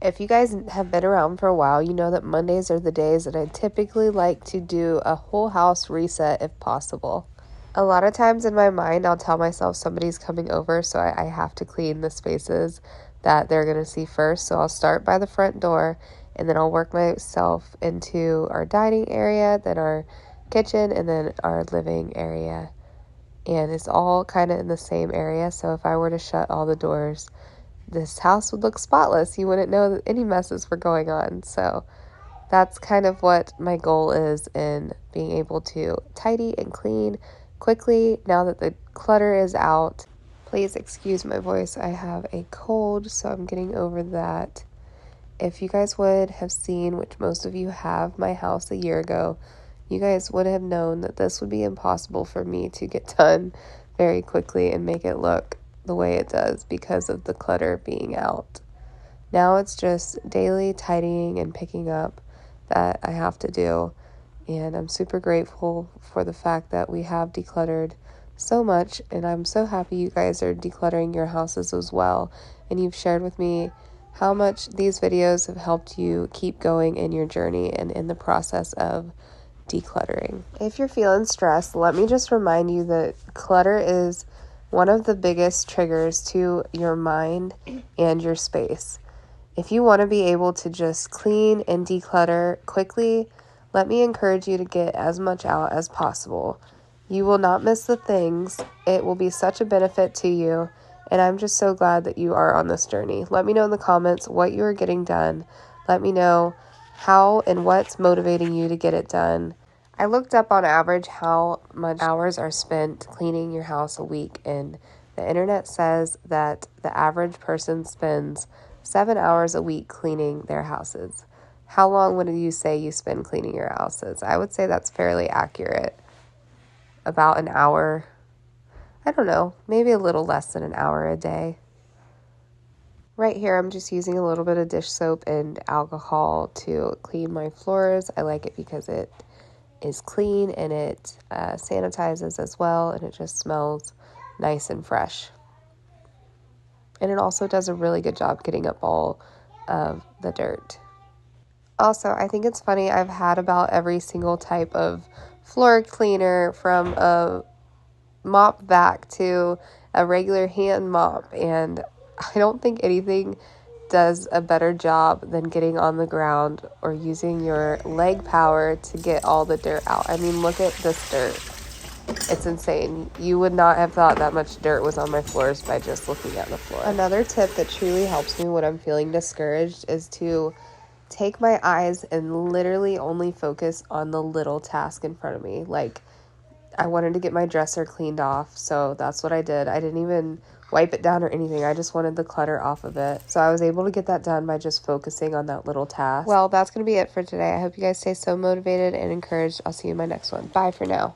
If you guys have been around for a while, you know that Mondays are the days that I typically like to do a whole house reset if possible. A lot of times in my mind, I'll tell myself somebody's coming over, so I have to clean the spaces that they're going to see first. So I'll start by the front door, and then I'll work myself into our dining area, then our kitchen, and then our living area. And it's all kind of in the same area, so if I were to shut all the doors, this house would look spotless. You wouldn't know that any messes were going on. So that's kind of what my goal is in being able to tidy and clean quickly now that the clutter is out. Please excuse my voice. I have a cold, so I'm getting over that. If you guys would have seen, which most of you have, my house a year ago, you guys would have known that this would be impossible for me to get done very quickly and make it look the way it does because of the clutter being out. Now it's just daily tidying and picking up that I have to do, and I'm super grateful for the fact that we have decluttered so much, and I'm so happy you guys are decluttering your houses as well, and you've shared with me how much these videos have helped you keep going in your journey and in the process of decluttering. If you're feeling stressed, let me just remind you that clutter is one of the biggest triggers to your mind and your space. If you want to be able to just clean and declutter quickly, let me encourage you to get as much out as possible. You will not miss the things. It will be such a benefit to you, and I'm just so glad that you are on this journey. Let me know in the comments what you are getting done. Let me know how and what's motivating you to get it done. I looked up on average how much hours are spent cleaning your house a week, and the internet says that the average person spends 7 hours a week cleaning their houses. How long would you say you spend cleaning your houses? I would say that's fairly accurate. About an hour. I don't know, maybe a little less than an hour a day. Right here, I'm just using a little bit of dish soap and alcohol to clean my floors. I like it because it is clean and it sanitizes as well, and it just smells nice and fresh. And it also does a really good job getting up all of the dirt. Also, I think it's funny, I've had about every single type of floor cleaner, from a mop vac to a regular hand mop, and I don't think anything does a better job than getting on the ground or using your leg power to get all the dirt out. I mean, look at this dirt. It's insane. You would not have thought that much dirt was on my floors by just looking at the floor. Another tip that truly helps me when I'm feeling discouraged is to take my eyes and literally only focus on the little task in front of me. Like, I wanted to get my dresser cleaned off, so that's what I did. I didn't even wipe it down or anything. I just wanted the clutter off of it. So I was able to get that done by just focusing on that little task. Well, that's going to be it for today. I hope you guys stay so motivated and encouraged. I'll see you in my next one. Bye for now.